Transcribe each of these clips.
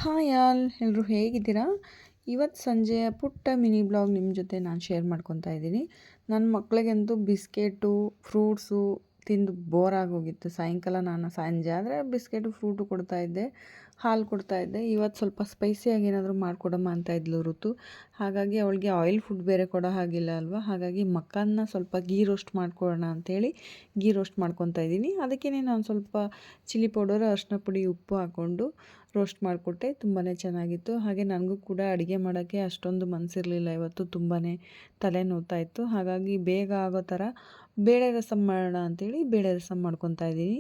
Hi all ಎಲ್ಲರೂ ಹೇಗಿದ್ದೀರಾ? ಇವತ್ತು ಸಂಜೆಯ ಪುಟ್ಟ ಮಿನಿ ಬ್ಲಾಗ್ ನಿಮ್ಮ ಜೊತೆ ನಾನು ಶೇರ್ ಮಾಡ್ಕೊತಾ ಇದ್ದೀನಿ. ನನ್ನ ಮಕ್ಕಳಿಗಂತೂ ಬಿಸ್ಕೆಟು, ಫ್ರೂಟ್ಸು ತಿಂದು ಬೋರ್ ಆಗೋಗಿತ್ತು. ಸಾಯಂಕಾಲ ನಾನು ಸಂಜೆ ಆದರೆ ಬಿಸ್ಕೆಟು, ಫ್ರೂಟು ಕೊಡ್ತಾಯಿದ್ದೆ, ಹಾಲು ಕೊಡ್ತಾಯಿದ್ದೆ. ಇವತ್ತು ಸ್ವಲ್ಪ ಸ್ಪೈಸಿಯಾಗಿ ಏನಾದರೂ ಮಾಡಿಕೊಡಮ್ಮ ಅಂತ ಇದ್ಲು ಋತು. ಹಾಗಾಗಿ ಅವಳಿಗೆ ಆಯಿಲ್ ಫುಡ್ ಬೇರೆ ಕೊಡೋ ಹಾಗಿಲ್ಲ ಅಲ್ವಾ, ಹಾಗಾಗಿ ಮಕ್ಕಳನ್ನ ಸ್ವಲ್ಪ ಗೀ ರೋಸ್ಟ್ ಮಾಡ್ಕೊಳ್ಳೋಣ ಅಂಥೇಳಿ ಗೀ ರೋಸ್ಟ್ ಮಾಡ್ಕೊತಾ ಇದ್ದೀನಿ. ಅದಕ್ಕೇ ನಾನು ಸ್ವಲ್ಪ ಚಿಲ್ಲಿ ಪೌಡರ್, ಅರಿಶಿನ ಪುಡಿ, ಉಪ್ಪು ಹಾಕ್ಕೊಂಡು ರೋಸ್ಟ್ ಮಾಡಿಕೊಟ್ಟೆ. ತುಂಬಾ ಚೆನ್ನಾಗಿತ್ತು. ಹಾಗೆ ನನಗೂ ಕೂಡ ಅಡುಗೆ ಮಾಡೋಕ್ಕೆ ಅಷ್ಟೊಂದು ಮನಸ್ಸಿರಲಿಲ್ಲ ಇವತ್ತು. ತುಂಬಾ ತಲೆ ನೋವ್ತಾ ಇತ್ತು. ಹಾಗಾಗಿ ಬೇಗ ಆಗೋ ಥರ ಬೇಳೆ ರಸಮ್ ಮಾಡೋಣ ಅಂಥೇಳಿ ಬೇಳೆ ರಸಮ್ ಮಾಡ್ಕೊತಾ ಇದ್ದೀನಿ.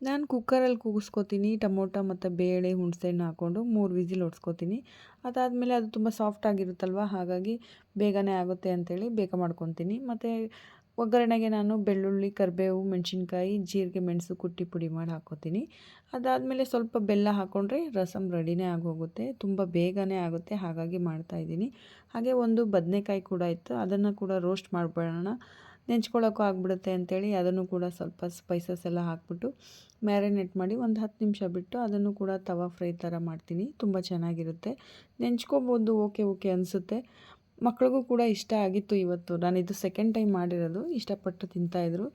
ನಾನು ಕುಕ್ಕರಲ್ಲಿ ಕೂಗಿಸ್ಕೊತೀನಿ. ಟೊಮೊಟೊ ಮತ್ತು ಬೇಳೆ, ಹುಣಸೆಹಣ್ಣು ಹಾಕ್ಕೊಂಡು 3 ವಿಸಿಲ್ ಹೊಡ್ಸ್ಕೊತೀನಿ. ಅದಾದಮೇಲೆ ಅದು ತುಂಬ ಸಾಫ್ಟಾಗಿರುತ್ತಲ್ವ, ಹಾಗಾಗಿ ಬೇಗನೆ ಆಗುತ್ತೆ ಅಂಥೇಳಿ ಬೇಗ ಮಾಡ್ಕೊತೀನಿ. ಮತ್ತು ಒಗ್ಗರಣೆಗೆ ನಾನು ಬೆಳ್ಳುಳ್ಳಿ, ಕರಿಬೇವು, ಮೆಣಸಿನ್ಕಾಯಿ, ಜೀರಿಗೆ, ಮೆಣಸು ಕುಟ್ಟಿ ಪುಡಿ ಮಾಡಿ ಹಾಕ್ಕೊತೀನಿ. ಅದಾದಮೇಲೆ ಸ್ವಲ್ಪ ಬೆಲ್ಲ ಹಾಕ್ಕೊಂಡ್ರೆ ರಸಮ್ ರೆಡಿನೇ ಆಗೋಗುತ್ತೆ. ತುಂಬ ಬೇಗನೆ ಆಗುತ್ತೆ, ಹಾಗಾಗಿ ಮಾಡ್ತಾಯಿದ್ದೀನಿ. ಹಾಗೆ ಒಂದು ಬದನೆಕಾಯಿ ಕೂಡ ಇತ್ತು, ಅದನ್ನು ಕೂಡ ರೋಸ್ಟ್ ಮಾಡಿಬಿಡೋಣ, ನೆಂಚ್ಕೊಳ್ಳೋಕ್ಕೂ ಆಗಿಬಿಡುತ್ತೆ ಅಂಥೇಳಿ ಅದನ್ನು ಕೂಡ ಸ್ವಲ್ಪ ಸ್ಪೈಸಸ್ ಎಲ್ಲ ಹಾಕ್ಬಿಟ್ಟು ಮ್ಯಾರಿನೇಟ್ ಮಾಡಿ ಒಂದು 10 ನಿಮಿಷ ಬಿಟ್ಟು ಅದನ್ನು ಕೂಡ ತವಾ ಫ್ರೈ ಥರ ಮಾಡ್ತೀನಿ. ತುಂಬ ಚೆನ್ನಾಗಿರುತ್ತೆ. ನೆಂಚ್ಕೋಬೋದು, ಓಕೆ ಅನಿಸುತ್ತೆ. ಮಕ್ಳಿಗೂ ಕೂಡ ಇಷ್ಟ ಆಗಿತ್ತು ಇವತ್ತು. ನಾನಿದು ಸೆಕೆಂಡ್ ಟೈಮ್ ಮಾಡಿರೋದು. ಇಷ್ಟಪಟ್ಟು ತಿಂತಾಯಿದ್ರು.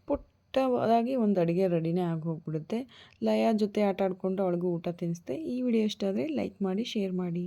ಪುಟ್ಟದಾಗಿ ಒಂದು ಅಡುಗೆ ರೆಡಿನೇ ಆಗೋಗ್ಬಿಡುತ್ತೆ. ಲಯ ಜೊತೆ ಆಟ ಆಡಿಕೊಂಡು ಅವಳಿಗೂ ಊಟ ತಿನ್ನಿಸ್ದೆ. ಈ ವಿಡಿಯೋ ಇಷ್ಟ ಆದರೆ ಲೈಕ್ ಮಾಡಿ, ಶೇರ್ ಮಾಡಿ.